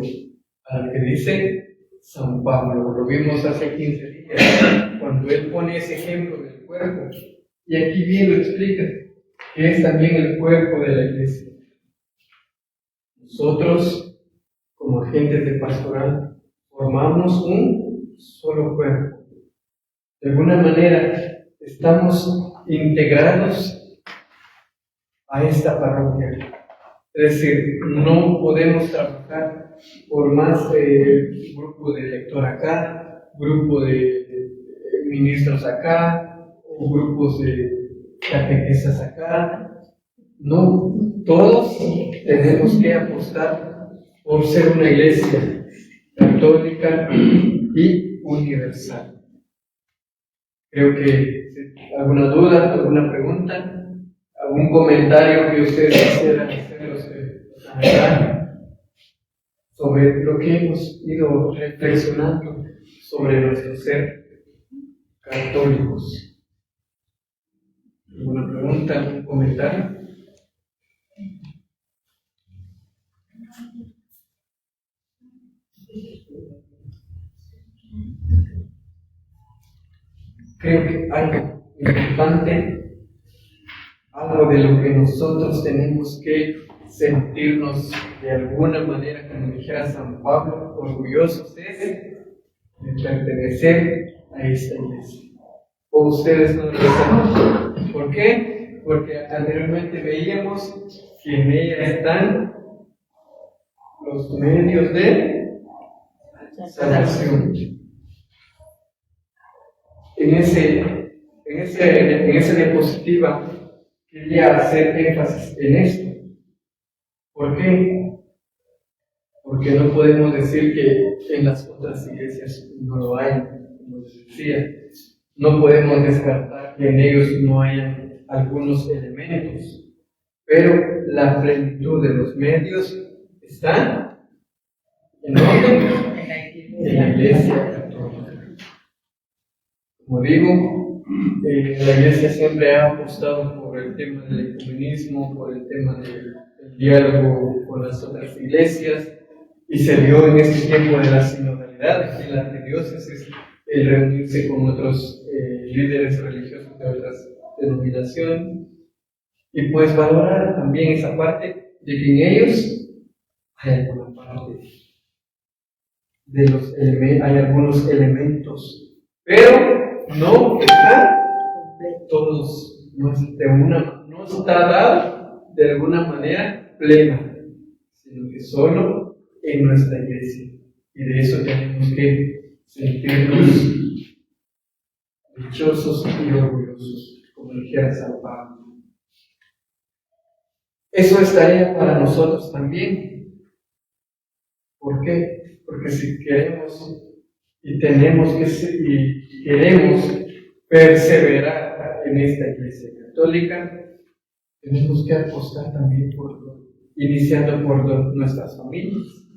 Speaker 1: a lo que dice San Pablo, lo vimos hace 15 días, cuando él pone ese ejemplo del cuerpo, y aquí bien lo explica, que es también el cuerpo de la iglesia. Nosotros, como agentes de pastoral, formamos un solo cuerpo. De alguna manera, estamos integrados a esta parroquia. Es decir, no podemos trabajar por más grupo de lector acá, grupo de ministros acá, o grupos de catequistas acá. No, todos tenemos que apostar por ser una iglesia católica y universal. Creo que alguna duda, alguna pregunta, algún comentario que ustedes quisieran hacer sobre lo que hemos ido reflexionando sobre nuestro ser católicos. ¿Alguna pregunta, algún comentario? Creo que algo importante, algo de lo que nosotros tenemos que sentirnos de alguna manera, como dijera San Pablo, orgullosos es de pertenecer a esta iglesia. ¿O ustedes no lo saben? ¿Por qué? Porque anteriormente veíamos que en ella están los medios de salvación. En esa diapositiva quería hacer énfasis en esto. ¿Por qué? Porque no podemos decir que en las otras iglesias no lo hay, como les decía. No podemos descartar que en ellos no hayan algunos elementos, pero la plenitud de los medios está en la iglesia católica. Como digo, La Iglesia siempre ha apostado por el tema del ecumenismo, por el tema del diálogo con las otras iglesias, y se dio en este tiempo de la sinodalidad en la arquidiócesis el reunirse con otros líderes religiosos de otras denominaciones, y pues valorar también esa parte de que en ellos hay alguna parte hay algunos elementos, pero no están todos, no está dado de alguna manera plena, sino que solo en nuestra iglesia. Y de eso tenemos que sentirnos dichosos y orgullosos, como dijera San Pablo. Eso es tarea para nosotros también. ¿Por qué? Porque si queremos y queremos perseverar en esta iglesia católica, tenemos que apostar también iniciando por nuestras familias,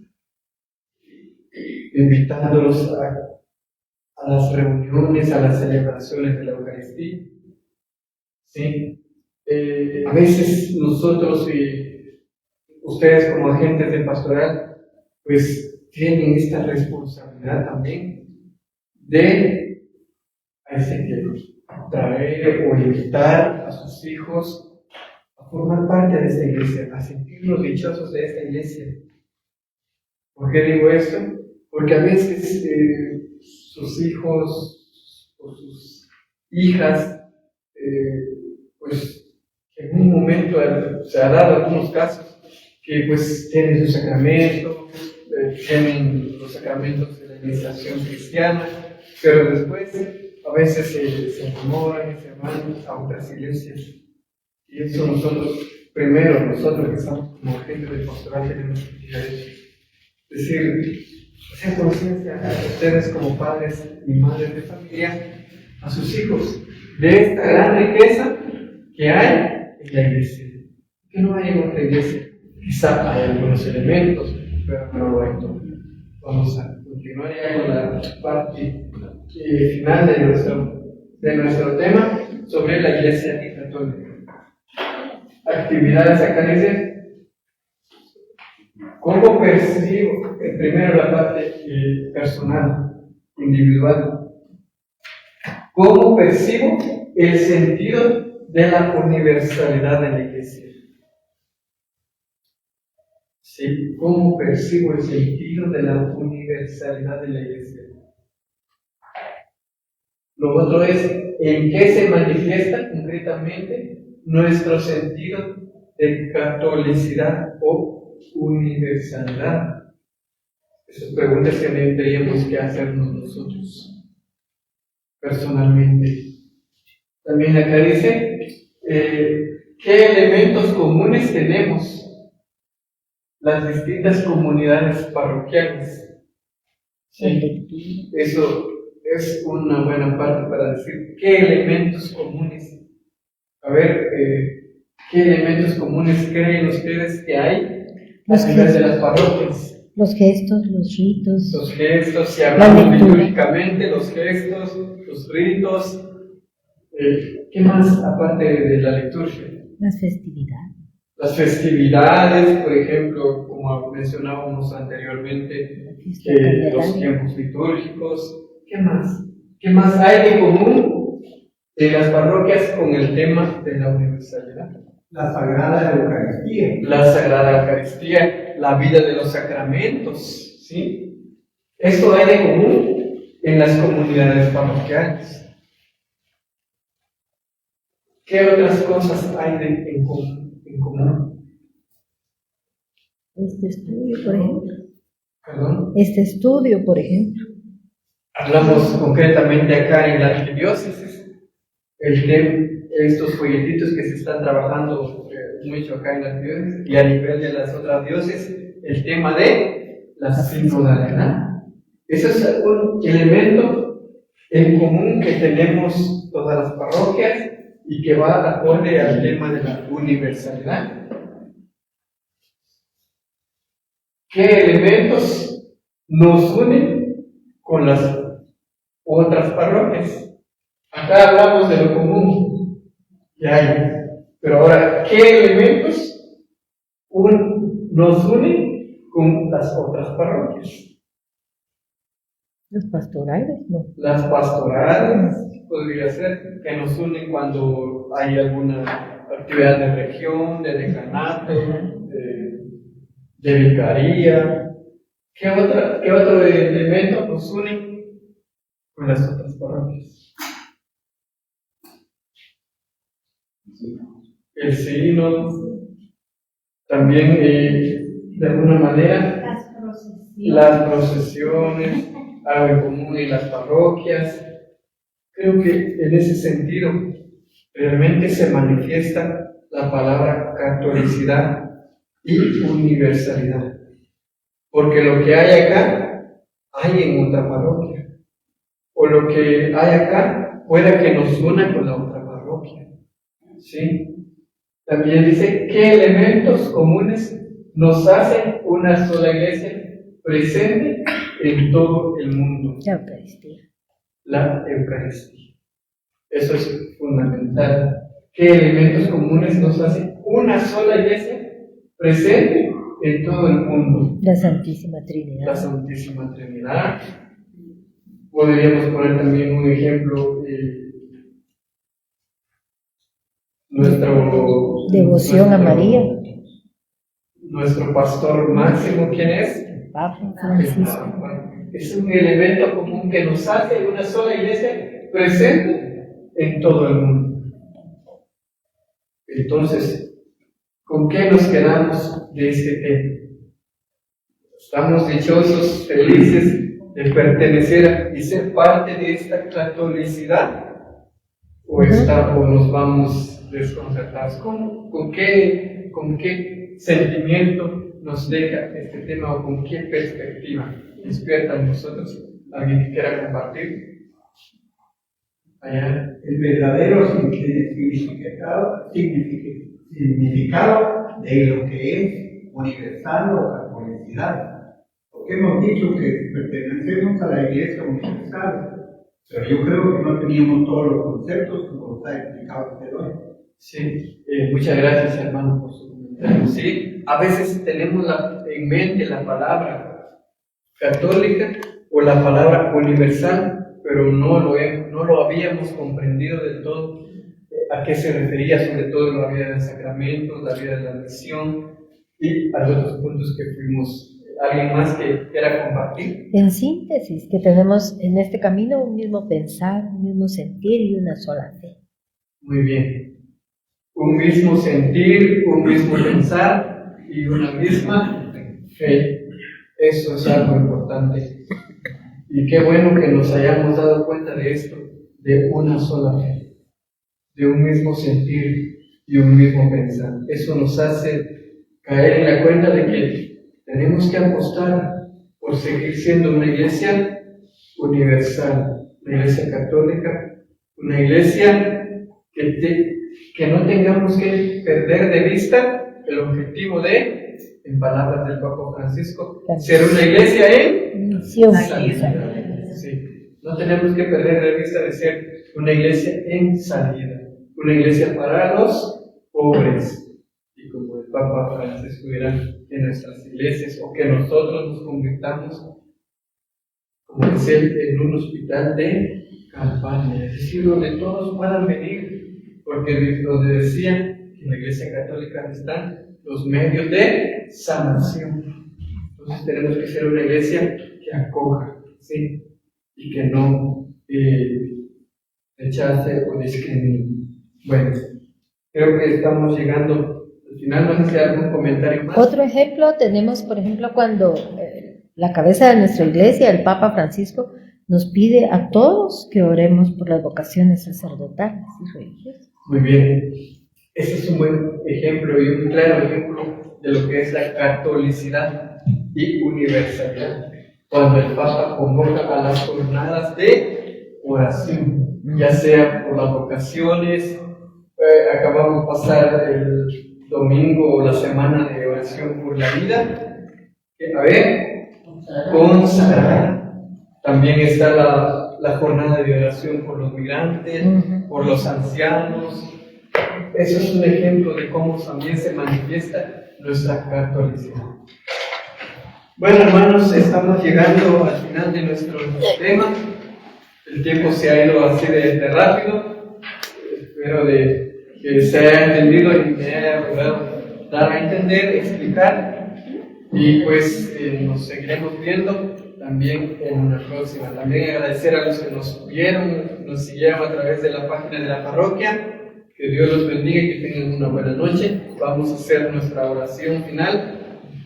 Speaker 1: invitándolos a las reuniones, a las celebraciones de la Eucaristía. ¿Sí? A veces nosotros y ustedes como agentes de pastoral, pues tienen esta responsabilidad también de traer o invitar a sus hijos a formar parte de esta iglesia, a sentirnos dichosos de esta iglesia. ¿Por qué digo esto? Porque a veces sus hijos o sus hijas, pues en un momento se ha dado algunos casos que pues tienen su sacramento, tienen los sacramentos de la iniciación cristiana, pero después a veces se enamoran y se van a otras iglesias. Y eso nosotros que estamos como agentes de pastoral, tenemos que decir, hacer conciencia a ustedes como padres y madres de familia, a sus hijos, de esta gran riqueza que hay en la iglesia, que no hay en otra iglesia. Quizá hay algunos elementos, pero no lo hay todo. Vamos a continuar ya con la parte final de nuestro tema sobre la iglesia católica. Actividades acá dice, ¿cómo percibo? Primero la parte personal, individual. ¿Cómo percibo el sentido de la universalidad de la iglesia? ¿Sí? ¿Cómo percibo el sentido de la universalidad de la iglesia? Lo otro es, ¿en qué se manifiesta concretamente nuestro sentido de catolicidad o universalidad? Esas preguntas que tendríamos que hacernos nosotros personalmente. También acá dice, ¿qué elementos comunes tenemos las distintas comunidades parroquiales? Sí, eso es una buena parte para decir qué elementos comunes. A ver, ¿qué elementos comunes creen ustedes que hay a nivel de las parroquias?
Speaker 4: Los gestos, los ritos.
Speaker 1: Los gestos, si hablamos litúrgicamente, los gestos, los ritos. ¿Qué más aparte de la liturgia?
Speaker 4: Las festividades.
Speaker 1: Las festividades, por ejemplo, como mencionábamos anteriormente, los tiempos litúrgicos. ¿Qué más? ¿Qué más hay de común de las parroquias con el tema de la universalidad?
Speaker 5: La Sagrada Eucaristía.
Speaker 1: La Sagrada Eucaristía, la vida de los sacramentos, ¿sí? Esto hay de común en las comunidades parroquiales. ¿Qué otras cosas hay en común?
Speaker 4: Este estudio, por ejemplo.
Speaker 1: ¿Perdón?
Speaker 4: Este estudio, por ejemplo.
Speaker 1: Hablamos concretamente acá en la arquidiócesis, estos folletitos que se están trabajando mucho acá en la arquidiócesis y a nivel de las otras diócesis, el tema de la sinodalidad. Ese es un elemento en común que tenemos todas las parroquias y que va acorde al tema de la universalidad. ¿Qué elementos nos unen con las otras parroquias? Acá hablamos de lo común que hay, pero ahora, ¿qué elementos nos unen con las otras parroquias?
Speaker 4: Los pastorales, ¿no?
Speaker 1: Las pastorales podría ser que nos unen cuando hay alguna actividad de región, de decanato, de vicaría. ¿Qué otro elemento nos une con las otras parroquias? El sínodo, también de alguna manera las procesiones, algo en común en las parroquias. Creo que en ese sentido realmente se manifiesta la palabra catolicidad y universalidad, porque lo que hay acá hay en otra parroquia, o lo que hay acá puede que nos una con la otra parroquia, ¿sí? También dice, ¿qué elementos comunes nos hacen una sola iglesia presente en todo el mundo?
Speaker 4: La Eucaristía.
Speaker 1: La Eucaristía. Eso es fundamental. ¿Qué elementos comunes nos hacen una sola iglesia presente en todo el mundo?
Speaker 4: La Santísima Trinidad.
Speaker 1: La Santísima Trinidad. Podríamos poner también un ejemplo,
Speaker 4: Devoción a María.
Speaker 1: Nuestro pastor máximo, ¿quién es?
Speaker 4: Papa Francisco.
Speaker 1: Es un elemento común que nos hace una sola iglesia presente en todo el mundo. Entonces, ¿con qué nos quedamos de este tema? ¿Estamos dichosos, felices de pertenecer y ser parte de esta catolicidad? ¿O nos vamos desconcertados? ¿Con qué sentimiento nos deja este tema o con qué perspectiva despierta en nosotros? ¿Alguien que quiera compartir? Allá.
Speaker 5: El verdadero significado de lo que es universal o catolicidad. Porque hemos dicho que pertenecemos a la Iglesia Universal, pero yo creo que no teníamos todos los conceptos como está explicado usted hoy.
Speaker 1: Sí, muchas gracias, hermano, por su comentario. Sí, a veces tenemos en mente la palabra católica o la palabra universal, pero no lo habíamos comprendido del todo a qué se refería, sobre todo la vida del sacramento, la vida de la misión y a los otros puntos que fuimos. ¿Alguien más que quiera compartir?
Speaker 4: En síntesis, que tenemos en este camino un mismo pensar, un mismo sentir y una sola fe.
Speaker 1: Muy bien. Un mismo sentir, un mismo pensar y una misma fe. Eso es algo importante. Y qué bueno que nos hayamos dado cuenta de esto, de una sola fe, de un mismo sentir y un mismo pensar. Eso nos hace caer en la cuenta de que tenemos que apostar por seguir siendo una iglesia universal, una iglesia católica, una iglesia que no tengamos que perder de vista el objetivo de, en palabras del Papa Francisco, ser una iglesia en
Speaker 4: misión.
Speaker 1: salida. Sí. No tenemos que perder de vista de ser una iglesia en salida, una iglesia para los pobres. Y como el Papa Francisco dirá, en nuestras iglesias o que nosotros nos convirtamos, como decía, en un hospital de campaña, es decir, donde todos puedan venir, porque donde decía que en la Iglesia Católica están los medios de sanación. Entonces tenemos que ser una iglesia que acoja, ¿sí? Y que no rechace o discrimine. Bueno, creo que estamos llegando al final. No sé si hay algún comentario más.
Speaker 4: Otro ejemplo tenemos, por ejemplo, cuando la cabeza de nuestra iglesia, el Papa Francisco, nos pide a todos que oremos por las vocaciones sacerdotales y religiosas.
Speaker 1: Muy bien. Ese es un buen ejemplo y un claro ejemplo de lo que es la catolicidad y universalidad. Cuando el Papa convoca a las jornadas de oración, ya sea por las vocaciones, acabamos de pasar el domingo o la semana de oración por la vida, consagrar. También está la jornada de oración por los migrantes, por los ancianos. Eso es un ejemplo de cómo también se manifiesta nuestra catolicidad. Bueno, hermanos, estamos llegando al final de nuestro tema. El tiempo se ha ido así de rápido. Espero que se haya entendido y me haya logrado dar a entender, explicar. Y pues nos seguiremos viendo también en una próxima. También agradecer a los que nos vieron, nos siguieron a través de la página de la parroquia. Que Dios los bendiga y que tengan una buena noche. Vamos a hacer nuestra oración final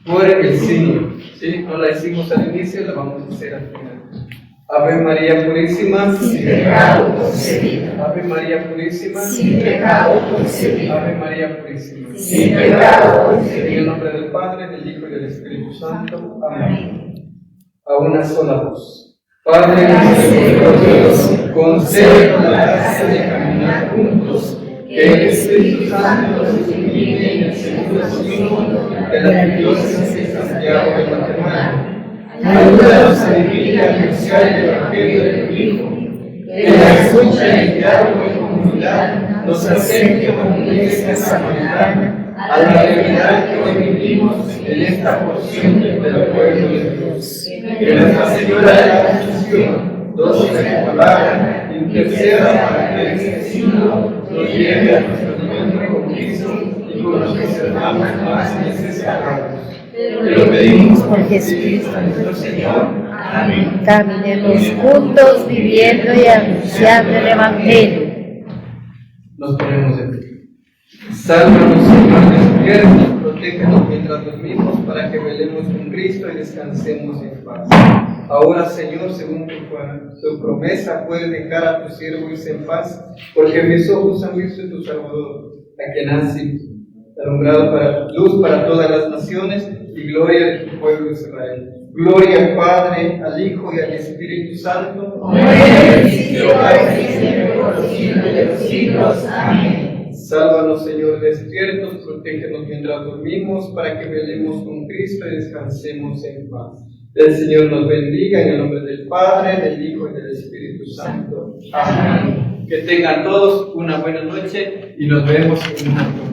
Speaker 1: por el signo. ¿Sí? No la hicimos al inicio, la vamos a hacer al final. Ave María Purísima,
Speaker 6: sin pecado concebido.
Speaker 1: Ave María Purísima,
Speaker 6: sin pecado concebido.
Speaker 1: Ave María Purísima,
Speaker 6: sin pecado
Speaker 1: en
Speaker 6: concebido.
Speaker 1: el nombre del Padre, del Hijo y del Espíritu Santo. Amén. A una sola voz. Padre misericordioso, concede la gracia de caminar juntos, que el Espíritu Santo nos ilumine en el segundo signo de la diócesis de Santiago de Guatemala. Ayúdanos a vivir y a anunciar el Evangelio de tu Hijo. Que la escucha y el diálogo en comunidad nos acerque como iglesia samaritana a la realidad que hoy vivimos en esta porción del pueblo de Dios. Que Nuestra Señora de la Asunción, doce de tu palabra, interceda para que este signo nos lleve a nuestro encuentro con Cristo y con nuestros hermanos más necesitados. Te lo pedimos
Speaker 4: Por Jesucristo
Speaker 1: nuestro Señor. Amén.
Speaker 4: Caminemos juntos viviendo y anunciando el Evangelio.
Speaker 1: Nos ponemos de pie. Sálvanos, Señor, despierta, protégenos mientras dormimos, para que velemos con Cristo y descansemos en paz. Ahora, Señor, según tu promesa, puedes dejar a tu siervo irse en paz, porque mis ojos han visto a tu Salvador, a quien has alumbrado para luz para todas las naciones y gloria de tu pueblo Israel. Gloria al Padre, al Hijo y al Espíritu Santo.
Speaker 6: Como era en el principio, ahora y siempre, por los siglos de los siglos. Amén.
Speaker 1: Sálvanos, Señor, despiertos, protégenos mientras dormimos, para que velemos con Cristo y descansemos en paz. El Señor nos bendiga en el nombre del Padre, del Hijo y del Espíritu Santo. Amén. Que tengan todos una buena noche y nos vemos en una próxima.